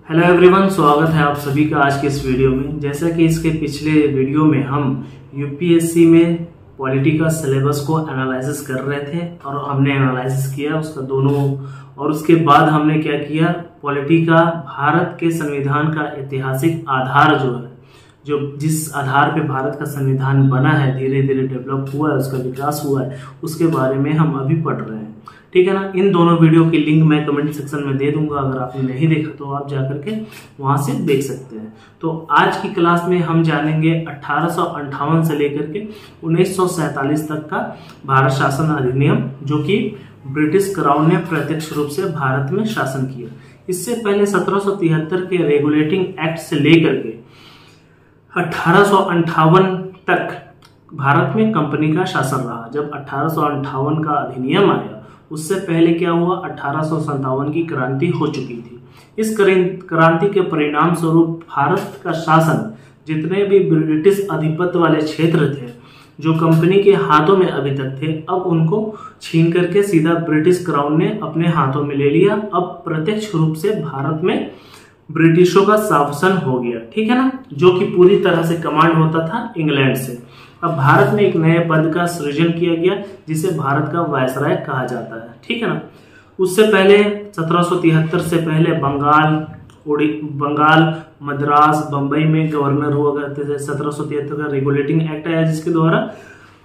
Hello everyone, स्वागत है आप सभी का आज के इस वीडियो में। जैसा कि इसके पिछले वीडियो में हम यूपीएससी में पॉलिटी का सिलेबस को एनालिसिस कर रहे थे और हमने एनालिसिस किया उसका दोनों, और उसके बाद हमने क्या किया, पॉलिटी का भारत के संविधान का ऐतिहासिक आधार जो जिस आधार पे भारत का संविधान बना है, धीरे धीरे डेवलप हुआ है, उसका विकास हुआ है, उसके बारे में हम अभी पढ़ रहे हैं। ठीक है ना। इन दोनों वीडियो की लिंक मैं कमेंट सेक्शन में दे दूंगा, अगर आपने नहीं देखा तो आप जाकर के वहां से देख सकते हैं। तो आज की क्लास में हम जानेंगे 1858 से लेकर के 1947 तक का भारत शासन अधिनियम, जो कि ब्रिटिश क्राउन ने प्रत्यक्ष रूप से भारत में शासन किया। इससे पहले 1773 के रेगुलेटिंग एक्ट से लेकर के 1858 तक भारत में कंपनी का शासन रहा। जब 1858 का अधिनियम आया, उससे पहले क्या हुआ, 1857 की क्रांति हो चुकी थी। इस क्रांति के परिणाम स्वरूप भारत का शासन, जितने भी ब्रिटिश आधिपत्य वाले क्षेत्र थे जो कंपनी के हाथों में अभी तक थे, अब उनको छीन करके सीधा ब्रिटिश क्राउन ने अपने हाथों में ले लिया। अब प्रत्यक्ष रूप से भारत में ब्रिटिशों का शासन हो गया। ठीक है ना, जो कि पूरी तरह से कमांड होता था इंग्लैंड से। अब भारत में एक नए पद का सृजन किया गया जिसे भारत का वायसराय कहा जाता है। ठीक है ना। उससे पहले 1773 से पहले बंगाल, मद्रास, बंबई में गवर्नर हुआ करते थे। 1773 का रेगुलेटिंग एक्ट आया जिसके द्वारा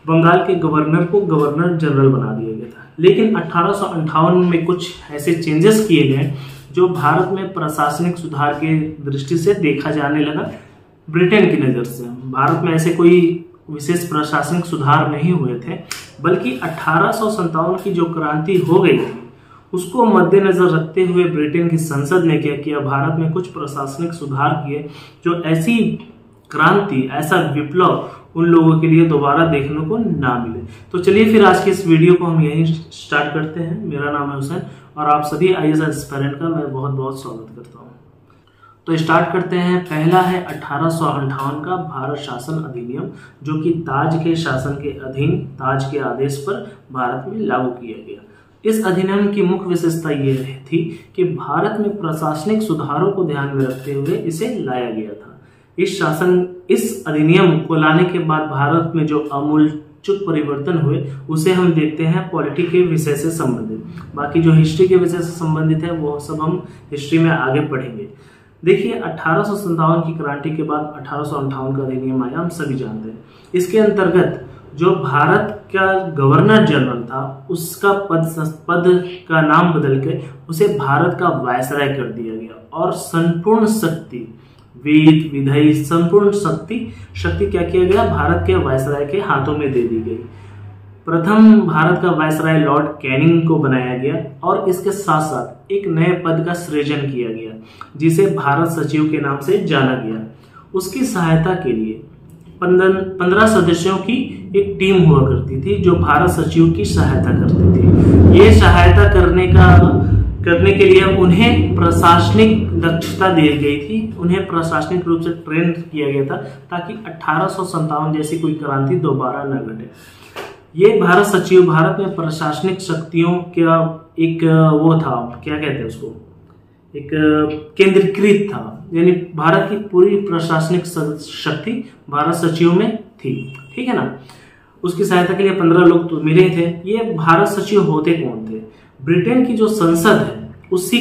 बंगाल के गवर्नर को गवर्नर जनरल बना दिया गया था। लेकिन 1858 में कुछ ऐसे चेंजेस किए गए जो भारत में प्रशासनिक सुधार की दृष्टि से देखा जाने लगा। ब्रिटेन की नजर से भारत में ऐसे कोई विशेष प्रशासनिक सुधार नहीं हुए थे, बल्कि 1857 की जो क्रांति हो गई थी उसको मद्देनजर रखते हुए ब्रिटेन की संसद ने क्या किया, भारत में कुछ प्रशासनिक सुधार किए जो ऐसी क्रांति, ऐसा विप्लव उन लोगों के लिए दोबारा देखने को ना मिले। तो चलिए फिर आज के इस वीडियो को हम यहीं स्टार्ट करते हैं। मेरा नाम है हुसैन और आप सभी आईएएस एस्पिरेंट का मैं बहुत बहुत स्वागत करता हूँ। तो स्टार्ट करते हैं। पहला है 1858 का भारत शासन अधिनियम, जो कि ताज के शासन के अधीन ताज के आदेश पर भारत में लागू किया गया। इस अधिनियम की मुख्य विशेषता ये थी कि भारत में प्रशासनिक सुधारों को ध्यान में रखते हुए इसे लाया गया था। इस अधिनियम को लाने के बाद भारत में जो आमूलचूल परिवर्तन हुए उसे हम देखते हैं पॉलिटी के विषय से संबंधित। बाकी जो हिस्ट्री के विषय से संबंधित है वो सब हम हिस्ट्री में आगे पढ़ेंगे। देखिए, 1857 की क्रांति के बाद 1858 का अधिनियम आया, हम सभी जानते हैं। इसके अंतर्गत जो भारत का गवर्नर जनरल था उसका पद का नाम बदल के उसे भारत का वायसराय कर दिया गया और संपूर्ण शक्ति, वित्त, विधायी, संपूर्ण शक्ति क्या किया गया, भारत के वायसराय के हाथों में दे दी गई। प्रथम भारत का वायसराय लॉर्ड कैनिंग को बनाया गया और इसके साथ साथ एक नए पद का सृजन किया गया जिसे भारत सचिव के नाम से जाना गया। उसकी सहायता के लिए 15 सदस्यों की एक टीम हुआ करती थी जो भारत सचिव की सहायता करती थी। ये सहायता करने के लिए उन्हें प्रशासनिक दक्षता दी गई थी, उन्हें प्रशासनिक रूप से ट्रेन किया गया था ताकि 1857 जैसी कोई क्रांति दोबारा न घटे। ये भारत सचिव भारत में प्रशासनिक शक्तियों का एक वो था, क्या कहते हैं उसको, एक केंद्रीकृत था, यानी भारत की पूरी प्रशासनिक शक्ति भारत सचिव में थी। ठीक है ना। उसकी सहायता के लिए 15 लोग तो मिले थे। ये भारत सचिव होते कौन थे? ब्रिटेन की जो संसद है उसी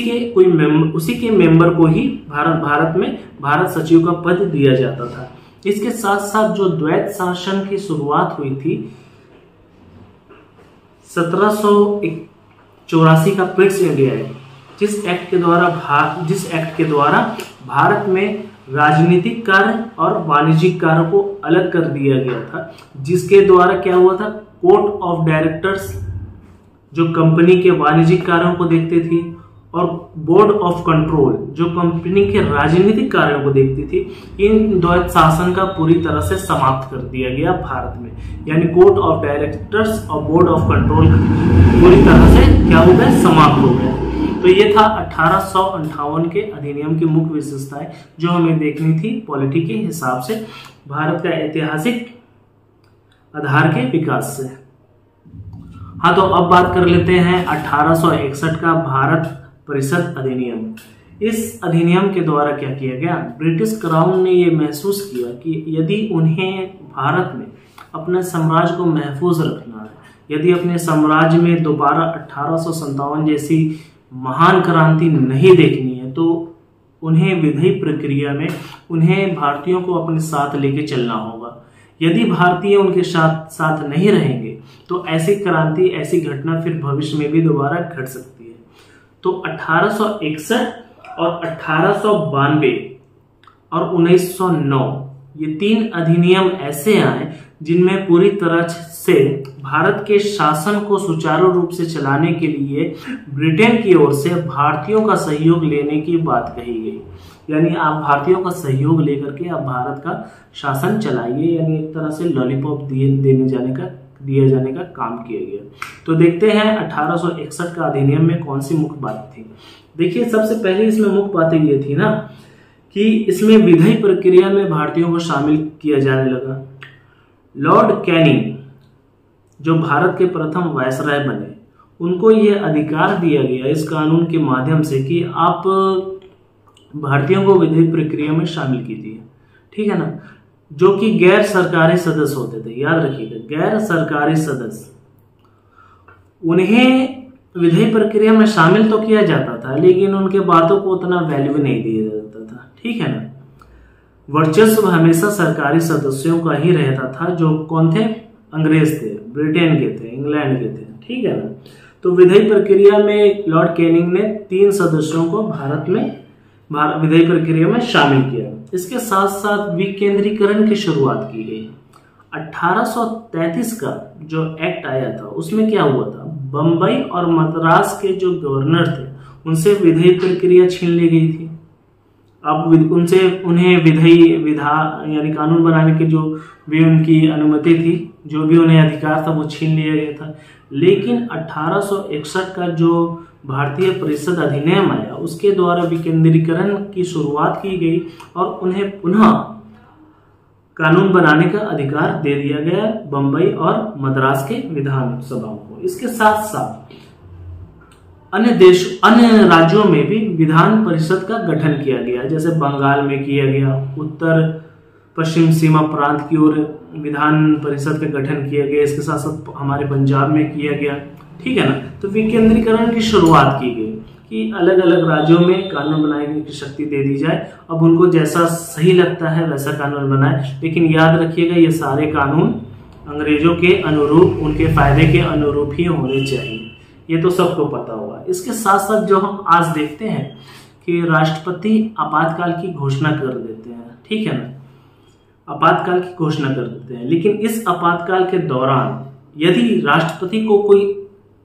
के मेंबर को ही भारत में भारत सचिव का पद दिया जाता था। इसके साथ साथ जो द्वैत शासन की शुरुआत हुई थी 1784 का प्रिंस इंडिया एक्ट, जिस एक्ट के द्वारा भारत में राजनीतिक कार्य और वाणिज्यिक कार्य को अलग कर दिया गया था, जिसके द्वारा क्या हुआ था, कोर्ट ऑफ डायरेक्टर्स जो कंपनी के वाणिज्यिक कार्यों को देखती थी और बोर्ड ऑफ कंट्रोल जो कंपनी के राजनीतिक कार्यों को देखती थी, इन द्वैत शासन का पूरी तरह से समाप्त कर दिया गया भारत में। यानी कोर्ट ऑफ डायरेक्टर्स और बोर्ड ऑफ कंट्रोल पूरी तरह से क्या हो गए, समाप्त हो गए। तो ये था 1858 के अधिनियम की मुख्य विशेषताएं जो हमें देखनी थी पॉलिटी के हिसाब से, भारत का ऐतिहासिक आधार के विकास से। हाँ, तो अब बात कर लेते हैं 1861 का भारत परिषद अधिनियम। इस अधिनियम के द्वारा क्या किया गया, ब्रिटिश क्राउन ने ये महसूस किया कि यदि उन्हें भारत में अपने साम्राज्य को महफूज रखना है, यदि अपने साम्राज्य में दोबारा 1857 जैसी महान क्रांति नहीं देखनी है, तो उन्हें विधि प्रक्रिया में उन्हें भारतीयों को अपने साथ लेके चलना होगा। यदि भारतीय उनके साथ नहीं रहेंगे तो ऐसी क्रांति, ऐसी घटना फिर भविष्य में भी दोबारा घट सकती है। तो 1861 और 1892 और 1909 ये 3 अधिनियम ऐसे आए जिनमें पूरी तरह से भारत के शासन को सुचारू रूप से चलाने के लिए ब्रिटेन की ओर से भारतीयों का सहयोग लेने की बात कही गई। यानी आप भारतीयों का सहयोग लेकर के आप भारत का शासन चलाइए, यानी एक तरह से लॉलीपॉप दिया जाने का काम किया गया। तो देखते हैं 1861 का अधिनियम में कौन सी मुख्य बात थी। देखिए, सबसे पहले इसमें मुख्य बातें ये थी ना कि इसमें विधि प्रक्रिया में भारतीयों को शामिल किया जाने लगा। लॉर्ड कैनिंग जो भारत के प्रथम वायसराय बने, उनको यह अधिकार दिया गया इस कानून के माध्यम से कि आप भारतीयों को विधि प्रक्रिया में शामिल कीजिए, ठीक है ना। जो कि गैर सरकारी सदस्य होते थे, याद रखिएगा, गैर सरकारी सदस्य, उन्हें विधि प्रक्रिया में शामिल तो किया जाता था लेकिन उनके बातों को उतना वैल्यू नहीं दिया जाता था, ठीक है ना। वर्चस्व हमेशा सरकारी सदस्यों का ही रहता था, जो कौन थे, अंग्रेज थे, ब्रिटेन के थे, इंग्लैंड के थे, ठीक है ना। तो विधि प्रक्रिया में लॉर्ड कैनिंग ने 3 सदस्यों को भारत में विधि प्रक्रिया में शामिल किया। इसके साथ साथ विकेंद्रीकरण की शुरुआत की गई। 1833 का जो एक्ट आया था उसमें क्या हुआ था, बंबई और मद्रास के जो गवर्नर थे उनसे विधि प्रक्रिया छीन ली गई थी। अब उन्हें विधा यानी कानून बनाने की जो भी उनकी अनुमति थी, जो भी उन्हें अधिकार था, वो छीन लिया गया था। लेकिन 1861 का जो भारतीय परिषद अधिनियम आया, उसके द्वारा विकेंद्रीकरण की शुरुआत की गई और उन्हें पुनः कानून बनाने का अधिकार दे दिया गया बंबई और मद्रास के विधानसभाओं को। इसके साथ साथ अन्य राज्यों में भी विधान परिषद का गठन किया गया, जैसे बंगाल में किया गया, उत्तर पश्चिम सीमा प्रांत की ओर विधान परिषद का गठन किया गया, इसके साथ साथ हमारे पंजाब में किया गया, ठीक है ना। तो विकेंद्रीकरण की शुरुआत की गई कि अलग अलग राज्यों में कानून बनाने की शक्ति दे दी जाए। अब उनको जैसा सही लगता है वैसा कानून बनाए, लेकिन याद रखिएगा ये सारे कानून अंग्रेजों के अनुरूप, उनके फायदे के अनुरूप ही होने चाहिए, ये तो सबको पता होगा। इसके साथ साथ जो हम आज देखते हैं कि राष्ट्रपति आपातकाल की घोषणा कर देते हैं, ठीक है ना, आपातकाल की घोषणा कर देते हैं। लेकिन इस आपातकाल के दौरान यदि राष्ट्रपति को कोई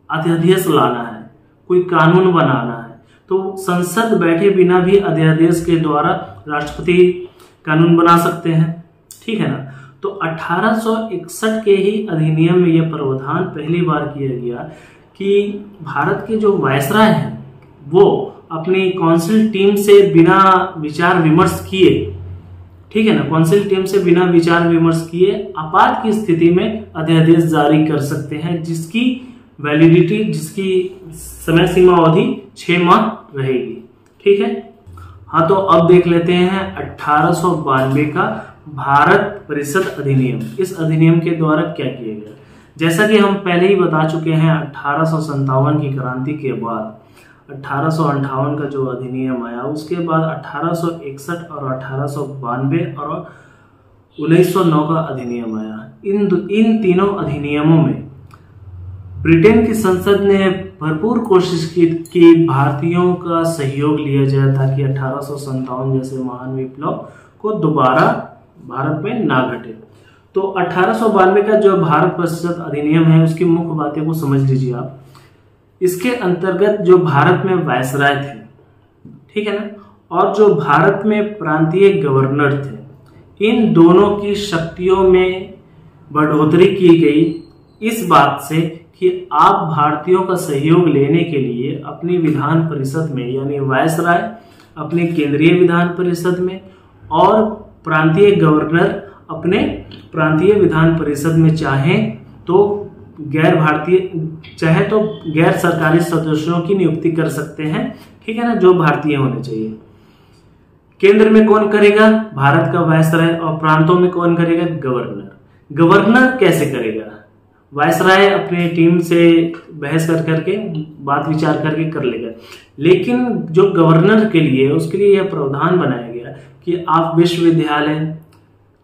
अध्यादेश लाना है, कोई कानून बनाना है, तो संसद बैठे बिना भी अध्यादेश के द्वारा राष्ट्रपति कानून बना सकते हैं, ठीक है ना। तो 1861 के ही अधिनियम में यह प्रावधान पहली बार किया गया कि भारत के जो वायसराय हैं वो अपनी काउंसिल टीम से बिना विचार विमर्श किए, ठीक है ना, काउंसिल टीम से बिना विचार विमर्श किए आपात की स्थिति में अध्यादेश जारी कर सकते हैं, जिसकी वैलिडिटी, जिसकी समय सीमा अवधि 6 माह रहेगी, ठीक है। हाँ, तो अब देख लेते हैं 1892 का भारत परिषद अधिनियम। इस अधिनियम के द्वारा क्या किया गया, जैसा कि हम पहले ही बता चुके हैं, 1857 की क्रांति के बाद 1858 का जो अधिनियम आया, उसके बाद 1861 और 1892 और 1909 का अधिनियम आया। इन तीनों अधिनियमों में ब्रिटेन की संसद ने भरपूर कोशिश की कि भारतीयों का सहयोग लिया जाए ताकि 1857 जैसे महान विप्लव को दोबारा भारत में ना घटे। तो 1892 का जो भारत परिषद अधिनियम है उसकी मुख्य बातें को समझ लीजिए आप। इसके अंतर्गत जो भारत में वायसराय थे, ठीक है ना, और जो भारत में प्रांतीय गवर्नर थे, इन दोनों की शक्तियों में बढ़ोतरी की गई इस बात से कि आप भारतीयों का सहयोग लेने के लिए अपनी विधान परिषद में, यानी वायसराय अपने केंद्रीय विधान परिषद में और प्रांतीय गवर्नर अपने प्रांतीय विधान परिषद में चाहें तो गैर भारतीय चाहे तो गैर सरकारी सदस्यों की नियुक्ति कर सकते हैं, ठीक है ना, जो भारतीय होने चाहिए। केंद्र में कौन करेगा? भारत का वायसराय, और प्रांतों में कौन करेगा? गवर्नर। गवर्नर कैसे करेगा? वायसराय अपनी टीम से बहस कर करके बात विचार करके कर लेगा, लेकिन जो गवर्नर के लिए उसके लिए यह प्रावधान बनाया गया कि आप विश्वविद्यालय,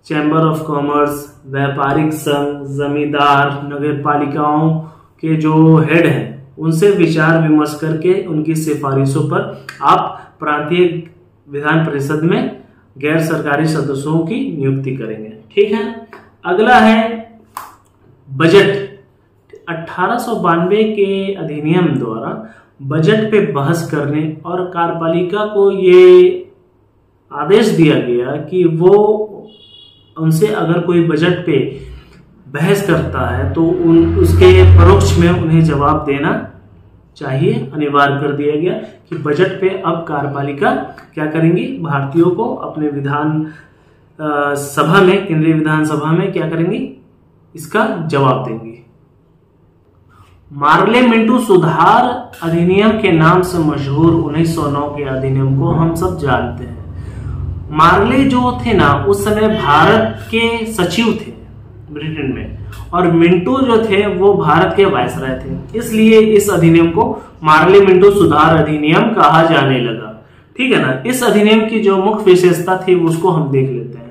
चैम्बर ऑफ कॉमर्स, व्यापारिक संघ, जमींदार, नगर पालिकाओं के जो हेड हैं उनसे विचार विमर्श करके उनकी सिफारिशों पर आप प्रांतीय विधान परिषद में गैर सरकारी सदस्यों की नियुक्ति करेंगे, ठीक है। अगला है बजट। 1892 के अधिनियम द्वारा बजट पे बहस करने और कार्यपालिका को ये आदेश दिया गया कि वो उनसे अगर कोई बजट पे बहस करता है तो उसके परोक्ष में उन्हें जवाब देना चाहिए। अनिवार्य कर दिया गया कि बजट पे अब कार्यपालिका क्या करेंगी? भारतीयों को अपने विधान सभा में, केंद्रीय विधानसभा में क्या करेंगी? इसका जवाब देंगी। मार्ले मिंटो सुधार अधिनियम के नाम से मशहूर 1909 के अधिनियम को हम सब जानते हैं। मार्ले जो थे ना उस समय भारत के सचिव थे ब्रिटेन में, और मिंटो जो थे वो भारत के वायसराय थे, इसलिए इस अधिनियम को मार्ले मिंटो सुधार अधिनियम कहा जाने लगा, ठीक है ना। इस अधिनियम की जो मुख्य विशेषता थी उसको हम देख लेते हैं।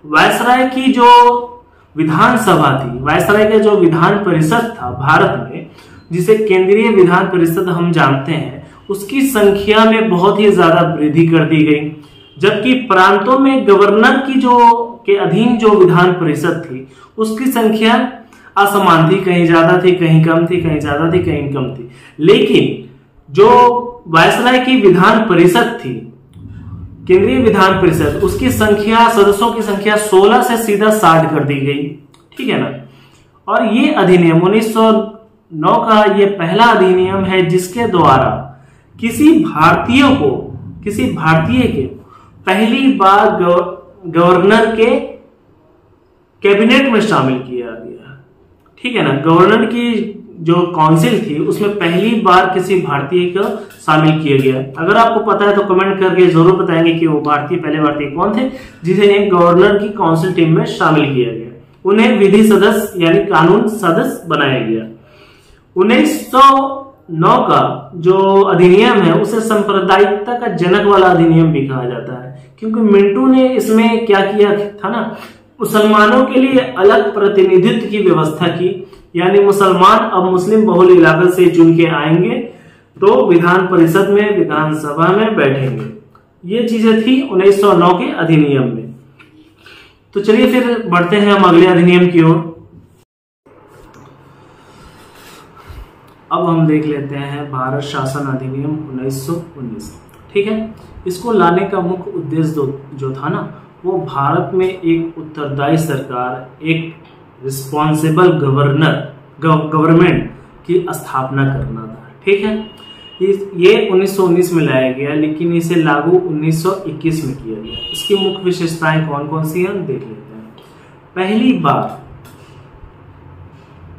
वायसराय की जो विधानसभा थी, वायसराय का जो विधान परिषद था भारत में, जिसे केंद्रीय विधान परिषद हम जानते हैं, उसकी संख्या में बहुत ही ज्यादा वृद्धि कर दी गई, जबकि प्रांतों में गवर्नर की जो के अधीन जो विधान परिषद थी उसकी संख्या असमान थी, कहीं ज्यादा थी, कहीं कम थी, कहीं ज्यादा थी, कहीं कम थी। लेकिन जो वायसराय की विधान परिषद थी, केंद्रीय विधान परिषद, उसकी संख्या, सदस्यों की संख्या 16 से सीधा 60 कर दी गई, ठीक है ना। और ये अधिनियम 1909 का ये पहला अधिनियम है जिसके द्वारा किसी भारतीय के पहली बार गवर्नर के कैबिनेट में शामिल किया गया, ठीक है ना। गवर्नर की जो काउंसिल थी उसमें पहली बार किसी भारतीय को शामिल किया गया। अगर आपको पता है तो कमेंट करके जरूर बताएंगे कि वो पहले भारतीय कौन थे जिन्हें गवर्नर की काउंसिल टीम में शामिल किया गया। उन्हें विधि सदस्य यानी कानून सदस्य बनाया गया। 1909 का जो अधिनियम है उसे सांप्रदायिकता का जनक वाला अधिनियम भी कहा जाता है, क्योंकि मिंटो ने इसमें क्या किया था ना, मुसलमानों के लिए अलग प्रतिनिधित्व की व्यवस्था की, यानी मुसलमान अब मुस्लिम बहुल इलाके से चुन के आएंगे तो विधान परिषद में, विधानसभा में बैठेंगे। ये चीजें थी 1909 के अधिनियम में। तो चलिए फिर बढ़ते हैं हम अगले अधिनियम की ओर। अब हम देख लेते हैं भारत शासन अधिनियम 1919, ठीक है। इसको लाने का मुख्य उद्देश्य जो था ना, वो भारत में एक उत्तरदायी सरकार, एक रिस्पॉन्सिबल गवर्नमेंट की स्थापना करना था, ठीक है। ये 1919 में लाया गया, लेकिन इसे लागू 1921 में किया गया। इसकी मुख्य विशेषताएं कौन कौन सी हैं देख लेते हैं। पहली बार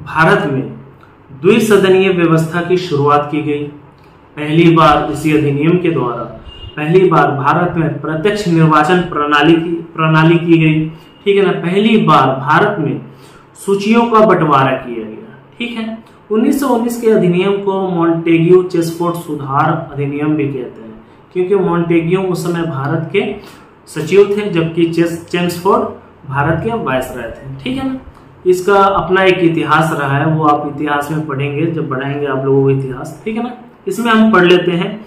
भारत में द्विसदनीय व्यवस्था की शुरुआत की गई। पहली बार इसी अधिनियम के द्वारा पहली बार भारत में प्रत्यक्ष निर्वाचन प्रणाली की गई, ठीक है ना। पहली बार भारत में सूचियों का बंटवारा किया गया, ठीक है। 1919 के अधिनियम को मॉन्टेग्यू चेम्सफोर्ड सुधार अधिनियम भी कहते हैं, क्योंकि मॉन्टेग्यू उस समय भारत के सचिव थे, जबकि चेम्सफोर्ड भारत के वायसराय थे, ठीक है ना। इसका अपना एक इतिहास रहा है, वो आप इतिहास में पढ़ेंगे जब पढ़ाएंगे आप लोगों को इतिहास, ठीक है ना। इसमें हम पढ़ लेते हैं।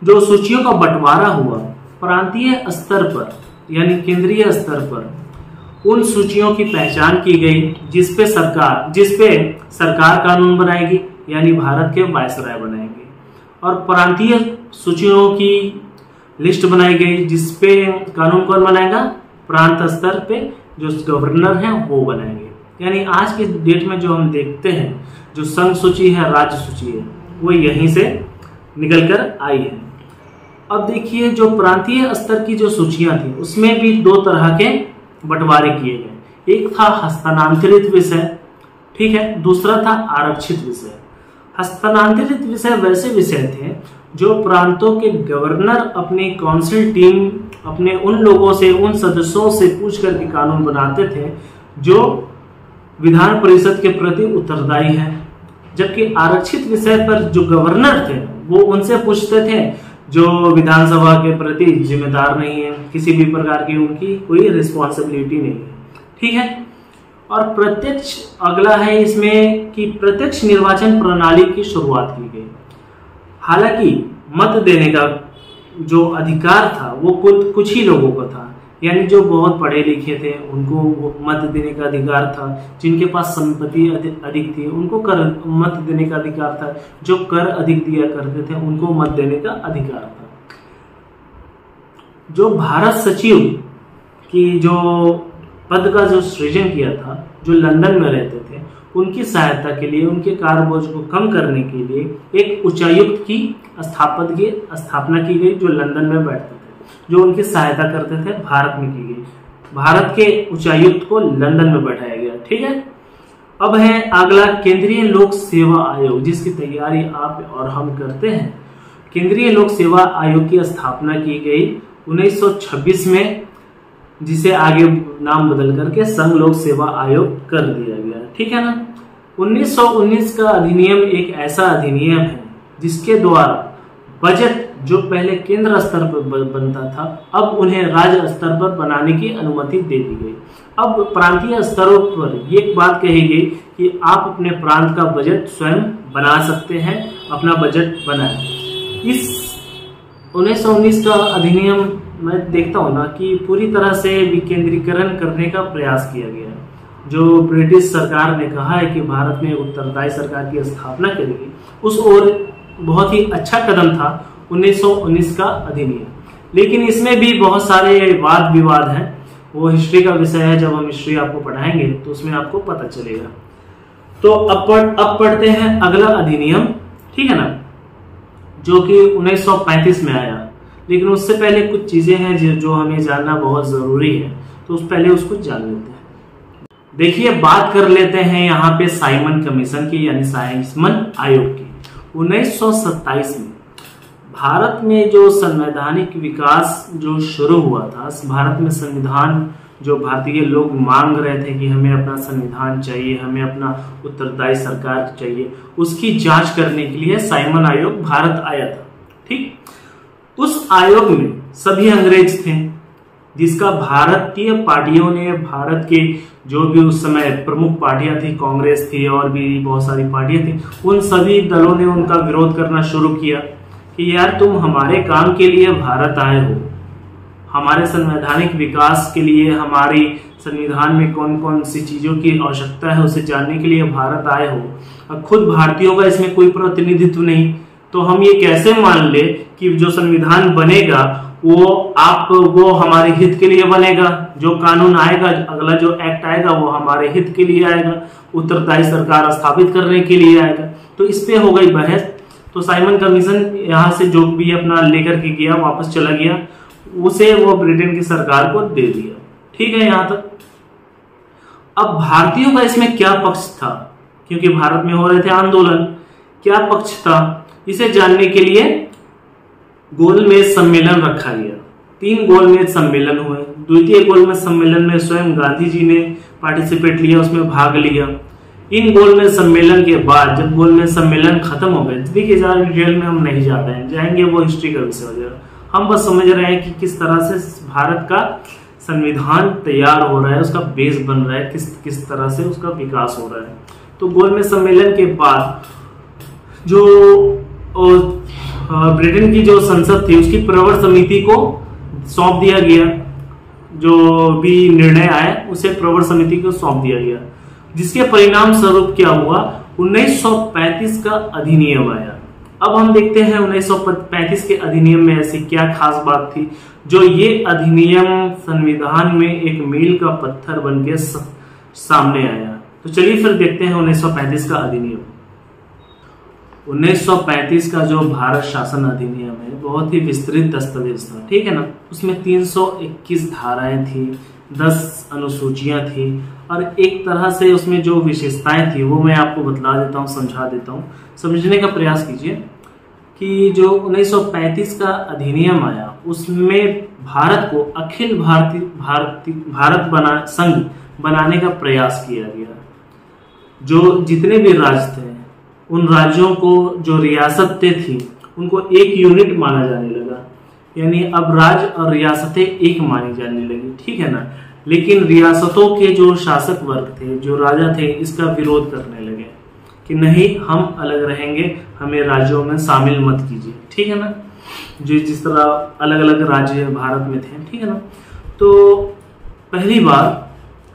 जो सूचियों का बंटवारा हुआ प्रांतीय स्तर पर यानी केंद्रीय स्तर पर, उन सूचियों की पहचान की गई जिसपे सरकार कानून बनाएगी, यानी भारत के वायसराय बनाएंगे। और प्रांतीय सूचियों की लिस्ट बनाई गई जिसपे कानून कौन बनाएगा? प्रांत स्तर पे जो गवर्नर हैं वो बनाएंगे। यानी आज के डेट में जो हम देखते हैं, जो संघ सूची है, राज्य सूची है, वो यहीं से निकलकर आई है। अब देखिए, जो प्रांतीय स्तर की जो सूचियां थी उसमें भी दो तरह के बंटवारे किए गए। एक था हस्तांतरित विषय ठीक है। दूसरा था आरक्षित विषय। हस्तांतरित विषय वैसे विषय थे जो प्रांतों के गवर्नर अपनी काउंसिल टीम अपने उन लोगों से, उन सदस्यों से पूछ करके कानून बनाते थे जो विधान परिषद के प्रति उत्तरदायी है। जबकि आरक्षित विषय पर जो गवर्नर थे वो उनसे पूछते थे जो विधानसभा के प्रति जिम्मेदार नहीं है, किसी भी प्रकार की उनकी कोई रिस्पॉन्सिबिलिटी नहीं है, ठीक है। और प्रत्यक्ष अगला है इसमें कि प्रत्यक्ष निर्वाचन प्रणाली की शुरुआत की गई। हालांकि मत देने का जो अधिकार था वो कुछ ही लोगों को था, यानी जो बहुत पढ़े लिखे थे उनको वो मत देने का अधिकार था, जिनके पास संपत्ति अधिक थी उनको कर मत देने का अधिकार था, जो कर अधिक दिया करते थे उनको मत देने का अधिकार था। जो भारत सचिव की जो पद का जो सृजन किया था, जो लंदन में रहते थे, उनकी सहायता के लिए, उनके कार्यबोझ को कम करने के लिए एक उच्चायुक्त की स्थापना की गई जो लंदन में बैठते थे, जो उनकी सहायता करते थे भारत में की गई। भारत के उच्चायुक्त को लंदन में बैठाया गया, ठीक है। अब है अगला केंद्रीय लोक सेवा आयोग, जिसकी तैयारी आप और हम करते हैं। केंद्रीय लोक सेवा आयोग की स्थापना की गई 1926 में, जिसे आगे नाम बदल करके संघ लोक सेवा आयोग कर दिया गया, ठीक है ना। 1919 का अधिनियम एक ऐसा अधिनियम है जिसके द्वारा बजट जो पहले केंद्र स्तर पर बनता था, अब उन्हें राज्य स्तर पर बनाने की अनुमति दे दी गई। अब प्रांतीय स्तरों पर ये बात कही गई कि आप अपने प्रांत का बजट स्वयं बना सकते हैं, अपना बजट बनाएं। इस 1919 का अधिनियम मैं देखता हूँ ना कि पूरी तरह से विकेंद्रीकरण करने का प्रयास किया गया। जो ब्रिटिश सरकार ने कहा है कि भारत में उत्तरदायी सरकार की स्थापना करेगी, उस ओर बहुत ही अच्छा कदम था 1919 का अधिनियम। लेकिन इसमें भी बहुत सारे वाद विवाद हैं, वो हिस्ट्री का विषय है, जब हम हिस्ट्री आपको पढ़ाएंगे तो उसमें आपको पता चलेगा। तो अब पढ़ते हैं अगला अधिनियम, ठीक है ना, जो कि 1935 में आया। लेकिन उससे पहले कुछ चीजें हैं जो हमें जानना बहुत जरूरी है, तो पहले उसको जान लेते हैं। देखिए, बात कर लेते हैं यहाँ पे साइमन कमीशन की, यानी साइमन आयोग की। 1927 में भारत में जो संवैधानिक विकास जो शुरू हुआ था, भारत में संविधान जो भारतीय लोग मांग रहे थे कि हमें अपना संविधान चाहिए, हमें अपना उत्तरदायी सरकार चाहिए, उसकी जांच करने के लिए साइमन आयोग भारत आया था, ठीक। उस आयोग में सभी अंग्रेज थे, जिसका भारतीय पार्टियों ने, भारत के जो भी उस समय प्रमुख पार्टियां थी, कांग्रेस थी और भी बहुत सारी पार्टियां थी, उन सभी दलों ने उनका विरोध करना शुरू किया कि यार तुम हमारे काम के लिए भारत आए हो, हमारे संवैधानिक विकास के लिए, हमारी संविधान में कौन कौन सी चीजों की आवश्यकता है उसे जानने के लिए भारत आए हो, अब खुद भारतीयों का इसमें कोई प्रतिनिधित्व नहीं, तो हम ये कैसे मान ले कि जो संविधान बनेगा वो हमारे हित के लिए बनेगा, जो कानून आएगा, अगला जो एक्ट आएगा वो हमारे हित के लिए आएगा, उत्तरदायी सरकार स्थापित करने के लिए आएगा। तो इस पे हो गई बहस। तो साइमन कमीशन यहाँ से जो भी अपना लेकर के गया, वापस चला गया, उसे वो ब्रिटेन की सरकार को दे दिया, ठीक है यहाँ तक। अब भारतीयों का इसमें क्या पक्ष था, क्योंकि भारत में हो रहे थे आंदोलन, क्या पक्ष था, इसे जानने के लिए गोलमेज सम्मेलन रखा गया। 3 गोलमेज सम्मेलन हुए। द्वितीय गोलमेज सम्मेलन में स्वयं गांधी जी ने पार्टिसिपेट लिया, उसमें भाग लिया। इन गोलमेज सम्मेलन के बाद जब गोलमेज सम्मेलन खत्म हो गए, देखिए ज्यादा डिटेल में हम नहीं जाते हैं, जाएंगे वो हिस्ट्री का विषय हो जाएगा। हम बस समझ रहे हैं कि किस तरह से भारत का संविधान तैयार हो रहा है, उसका बेस बन रहा है, किस तरह से उसका विकास हो रहा है। तो गोलमेज सम्मेलन के बाद जो ब्रिटेन की जो संसद थी उसकी प्रवर समिति को सौंप दिया गया, जो भी निर्णय आए उसे प्रवर समिति को सौंप दिया गया, जिसके परिणाम स्वरूप क्या हुआ, 1935 का अधिनियम आया। अब हम देखते हैं 1935 के अधिनियम में ऐसी क्या खास बात थी जो ये अधिनियम संविधान में एक मील का पत्थर बन के सामने आया। तो चलिए फिर देखते हैं 1935 का अधिनियम। 1935 का जो भारत शासन अधिनियम है बहुत ही विस्तृत दस्तावेज था, ठीक है ना। उसमें 321 धाराएं थी, 10 अनुसूचियां थी और एक तरह से उसमें जो विशेषताएं थी वो मैं आपको बतला देता हूँ, समझा देता हूँ। समझने का प्रयास कीजिए कि जो 1935 का अधिनियम आया उसमें भारत को अखिल भारत संघ बनाने का प्रयास किया गया। जो जितने भी राज्य थे उन राज्यों को जो रियासतें थी उनको एक यूनिट माना जाने लगा, यानी अब राज्य और रियासतें एक मानी जाने लगी, ठीक है ना। लेकिन रियासतों के जो शासक वर्ग थे, जो राजा थे, इसका विरोध करने लगे कि नहीं, हम अलग रहेंगे, हमें राज्यों में शामिल मत कीजिए, ठीक है ना। जो जिस तरह अलग अलग राज्य भारत में थे, ठीक है ना। तो पहली बार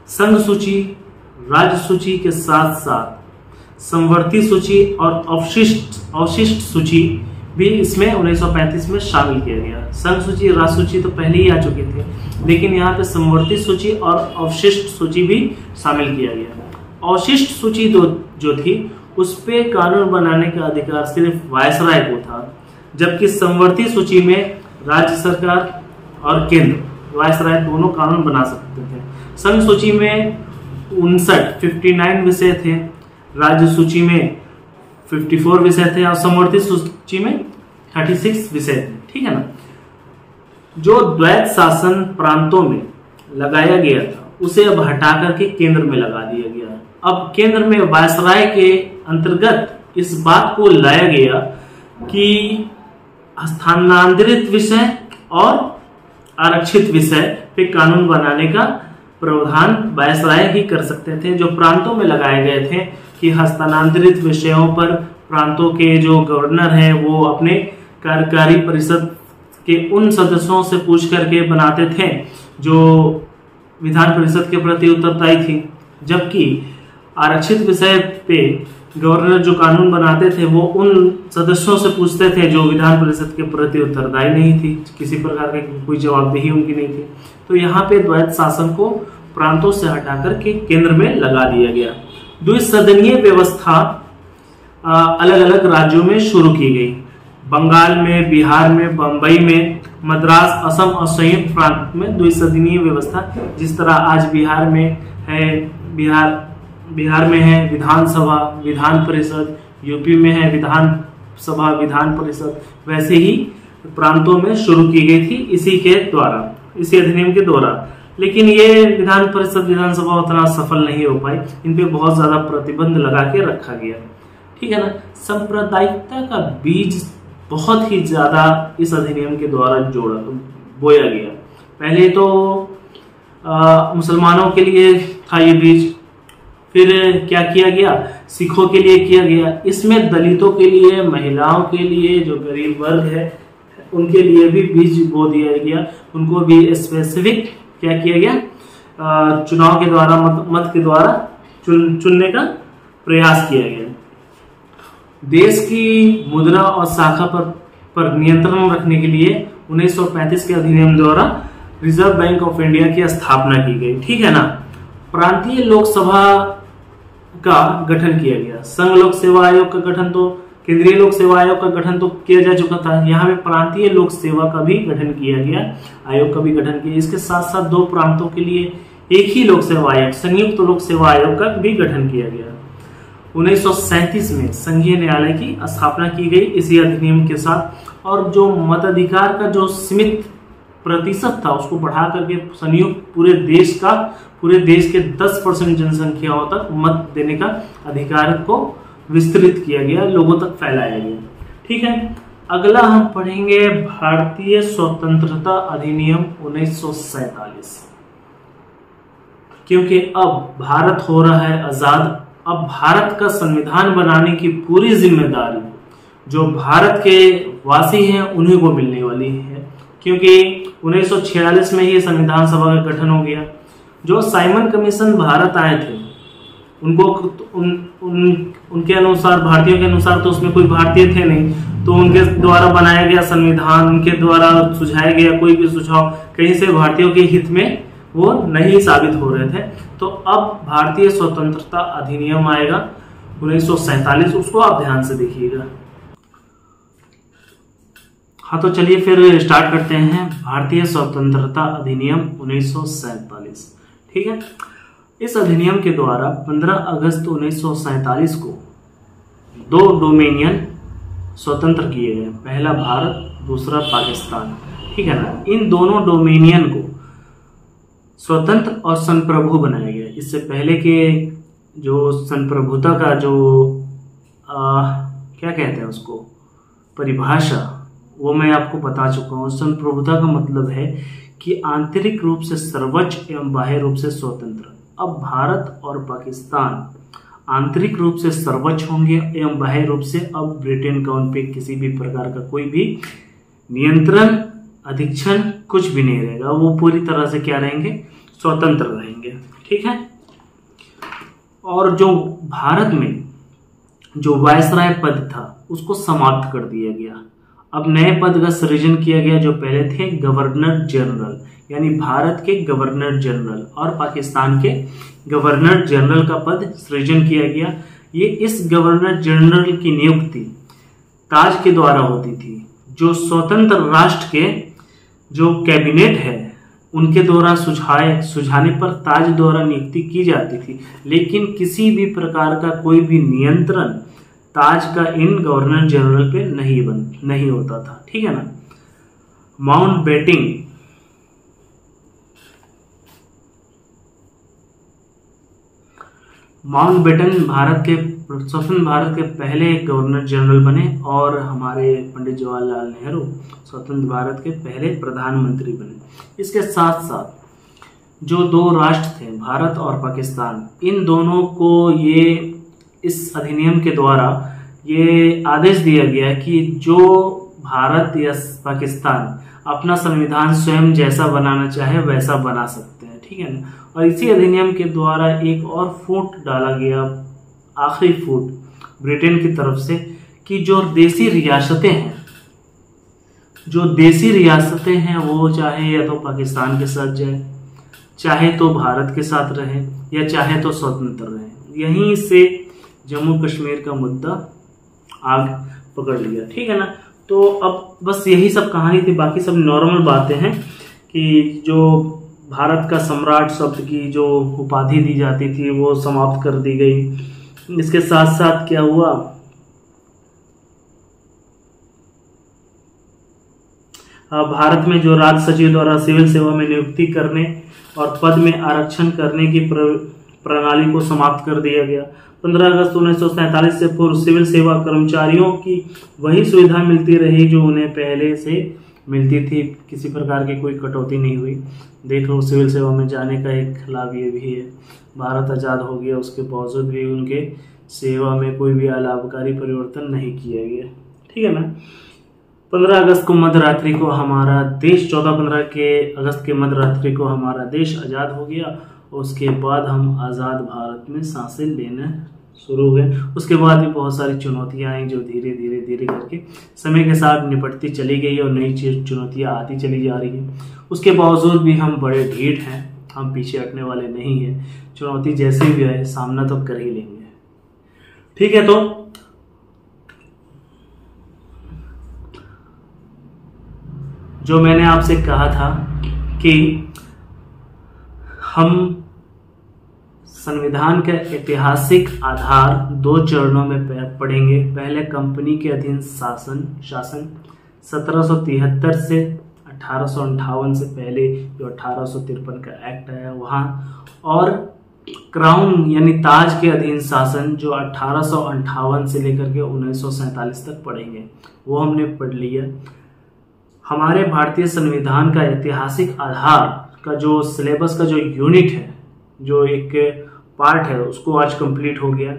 संघ सूची, राज्य सूची के साथ साथ समवर्ती सूची और अवशिष्ट सूची भी इसमें 1935 में शामिल किया गया। संघ सूची, राज्य सूची तो पहले ही आ चुके थे, लेकिन यहाँ पे समवर्ती सूची और अवशिष्ट सूची भी शामिल किया गया। अवशिष्ट सूची जो थी उस पे कानून बनाने का अधिकार सिर्फ वायसराय को था, जबकि समवर्ती सूची में राज्य सरकार और केंद्र, वायसराय दोनों कानून बना सकते थे। संघ सूची में 59 विषय थे, राज्य सूची में 54 विषय थे और समवर्ती सूची में 36 विषय थे, ठीक है ना। जो द्वैत शासन प्रांतों में लगाया गया था उसे अब हटा करके केंद्र में लगा दिया गया। अब केंद्र में वायसराय के अंतर्गत इस बात को लाया गया कि स्थानांतरित विषय और आरक्षित विषय पे कानून बनाने का प्रावधान वायसराय ही कर सकते थे। जो प्रांतों में लगाए गए थे कि हस्तांतरित विषयों पर प्रांतों के जो गवर्नर हैं वो अपने कार्यकारी परिषद के उन सदस्यों से पूछ करके बनाते थे जो विधान परिषद के प्रति उत्तरदायी थी, जबकि आरक्षित विषय पे गवर्नर जो कानून बनाते थे वो उन सदस्यों से पूछते थे जो विधान परिषद के प्रति उत्तरदायी नहीं थी, किसी प्रकार की कोई जवाबदेही उनकी नहीं थी। तो यहाँ पे द्वैत शासन को प्रांतों से हटाकर के केंद्र में लगा दिया गया। द्विसदनीय व्यवस्था अलग अलग राज्यों में शुरू की गई, बंगाल में, बिहार में, बंबई में, मद्रास, असम और संयुक्त प्रांत में द्विसदनीय व्यवस्था। जिस तरह आज बिहार में है, बिहार में है विधानसभा, विधान परिषद, यूपी में है विधान सभा, विधान परिषद, वैसे ही प्रांतों में शुरू की गई थी इसी के द्वारा, इसी अधिनियम के द्वारा। लेकिन ये विधान परिषद, विधानसभा उतना सफल नहीं हो पाई, इन पे बहुत ज्यादा प्रतिबंध लगा के रखा गया, ठीक है ना। सांप्रदायिकता का बीज बहुत ही ज्यादा इस अधिनियम के द्वारा बोया गया। पहले तो मुसलमानों के लिए था ये बीज, फिर क्या किया गया, सिखों के लिए किया गया, इसमें दलितों के लिए, महिलाओं के लिए, जो गरीब वर्ग है उनके लिए भी बीज बो दिया गया। उनको भी स्पेसिफिक क्या किया गया, चुनाव के द्वारा, मत के द्वारा चुनने का प्रयास किया गया। देश की मुद्रा और शाखा पर नियंत्रण रखने के लिए 1935 के अधिनियम द्वारा रिजर्व बैंक ऑफ इंडिया की स्थापना की गई, ठीक है ना। प्रांतीय लोकसभा का गठन किया गया। संघ लोक सेवा आयोग का गठन तो, केंद्रीय लोक सेवा आयोग का गठन तो किया जा चुका था, यहाँ पे प्रांतीय लोक सेवा का भी गठन किया गया, आयोग का भी गठन किया। इसके साथ साथ 2 प्रांतों के लिए एक ही लोक सेवा आयोग, संयुक्त लोक सेवा आयोग का भी गठन किया गया। 1937 में संघीय न्यायालय की स्थापना की गई इसी अधिनियम के साथ, और जो मताधिकार का जो सीमित प्रतिशत था उसको बढ़ा करके संयुक्त पूरे देश के 10% जनसंख्याओं तक मत देने का अधिकार को विस्तृत किया गया, लोगों तक फैलाया गया, ठीक है। अगला हम पढ़ेंगे भारतीय स्वतंत्रता अधिनियम 1947। क्योंकि अब भारत हो रहा है आजाद, अब भारत का संविधान बनाने की पूरी जिम्मेदारी जो भारत के वासी हैं उन्हीं को मिलने वाली है, क्योंकि 1946 में ही संविधान सभा का गठन हो गया। जो साइमन कमीशन भारत आए थे उनको उनके अनुसार, भारतीयों के अनुसार तो उसमें कोई भारतीय थे नहीं, तो उनके द्वारा बनाया गया संविधान, उनके द्वारा सुझाया गया कोई भी सुझाव कहीं से भारतीयों के हित में वो नहीं साबित हो रहे थे। तो अब भारतीय स्वतंत्रता अधिनियम आएगा 1947, उसको आप ध्यान से देखिएगा। हाँ तो चलिए फिर स्टार्ट करते हैं। भारतीय स्वतंत्रता अधिनियम 1947। ठीक है, इस अधिनियम के द्वारा 15 अगस्त 1947 को 2 डोमेनियन स्वतंत्र किए गए, पहला भारत, दूसरा पाकिस्तान। ठीक है ना, इन दोनों डोमेनियन को स्वतंत्र और संप्रभु बनाया गया। इससे पहले के जो संप्रभुता का जो क्या कहते हैं उसको परिभाषा, वो मैं आपको बता चुका हूँ। संप्रभुता का मतलब है कि आंतरिक रूप से सर्वोच्च एवं बाह्य रूप से स्वतंत्र। अब भारत और पाकिस्तान आंतरिक रूप से सर्वोच्च होंगे एवं बाह्य रूप से अब ब्रिटेन का उन पे किसी भी प्रकार का कोई भी नियंत्रण, अधिक्षण कुछ भी नहीं रहेगा। वो पूरी तरह से क्या रहेंगे, स्वतंत्र रहेंगे। ठीक है, और जो भारत में जो वायसराय पद था उसको समाप्त कर दिया गया। अब नए पद का सृजन किया गया जो पहले थे गवर्नर जनरल, यानी भारत के गवर्नर जनरल और पाकिस्तान के गवर्नर जनरल का पद सृजन किया गया। ये इस गवर्नर जनरल की नियुक्ति ताज के द्वारा होती थी। जो स्वतंत्र राष्ट्र के जो कैबिनेट है उनके द्वारा सुझाने पर ताज द्वारा नियुक्ति की जाती थी, लेकिन किसी भी प्रकार का कोई भी नियंत्रण ताज का इन गवर्नर जनरल पे नहीं होता था। ठीक है ना। माउंटबेटन स्वतंत्र भारत के पहले गवर्नर जनरल बने और हमारे पंडित जवाहरलाल नेहरू स्वतंत्र भारत के पहले प्रधानमंत्री बने। इसके साथ साथ जो 2 राष्ट्र थे भारत और पाकिस्तान, इन दोनों को ये इस अधिनियम के द्वारा ये आदेश दिया गया कि जो भारत या पाकिस्तान अपना संविधान स्वयं जैसा बनाना चाहे वैसा बना सकते हैं। ठीक है ना। और इसी अधिनियम के द्वारा एक और फूट डाला गया, आखिरी फूट ब्रिटेन की तरफ से, कि जो देसी रियासतें हैं वो चाहे या तो पाकिस्तान के साथ जाए, चाहे तो भारत के साथ रहे, या चाहे तो स्वतंत्र रहे। यहीं से जम्मू कश्मीर का मुद्दा आग पकड़ लिया। ठीक है ना। तो अब बस यही सब कहानी थी, बाकी सब नॉर्मल बातें हैं कि जो भारत का सम्राट शब्द की जो उपाधि दी जाती थी वो समाप्त कर दी गई। इसके साथ साथ क्या हुआ, भारत में जो राज्य सचिव द्वारा सिविल सेवा में नियुक्ति करने और पद में आरक्षण करने की प्रणाली को समाप्त कर दिया गया। 15 अगस्त 1947 से पूर्व सिविल सेवा कर्मचारियों की वही सुविधा मिलती रही जो उन्हें पहले से मिलती थी, किसी प्रकार की कोई कटौती नहीं हुई। देख लो, सिविल सेवा में जाने का एक लाभ ये भी है, भारत आज़ाद हो गया उसके बावजूद भी उनके सेवा में कोई भी अलाभकारी परिवर्तन नहीं किया गया। ठीक है ना। 15 अगस्त को मध्यरात्रि को हमारा देश 14-15 अगस्त के मध्यरात्रि को हमारा देश आज़ाद हो गया। उसके बाद हम आज़ाद भारत में सांसें लेना शुरू हुए। उसके बाद भी बहुत सारी चुनौतियां आई जो धीरे धीरे करके समय के साथ निपटती चली गई और नई चुनौतियां आती चली जा रही हैं। उसके बावजूद भी हम बड़े ढीठ हैं, हम पीछे हटने वाले नहीं हैं। चुनौती जैसे भी आए सामना तो कर ही लेंगे। ठीक है, तो जो मैंने आपसे कहा था कि हम संविधान का ऐतिहासिक आधार 2 चरणों में पढ़ेंगे। पहले कंपनी के अधीन शासन 1773 से 1858 से पहले जो 1853 का एक्ट आया वहाँ, और क्राउन यानी ताज के अधीन शासन जो 1858 से लेकर के 1947 तक पढ़ेंगे, वो हमने पढ़ लिया। हमारे भारतीय संविधान का ऐतिहासिक आधार का जो सिलेबस का जो यूनिट है, जो एक पार्ट है, उसको आज कंप्लीट हो गया।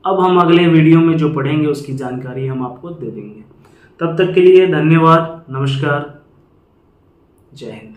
अब हम अगले वीडियो में जो पढ़ेंगे उसकी जानकारी हम आपको दे देंगे। तब तक के लिए धन्यवाद, नमस्कार, जय हिंद।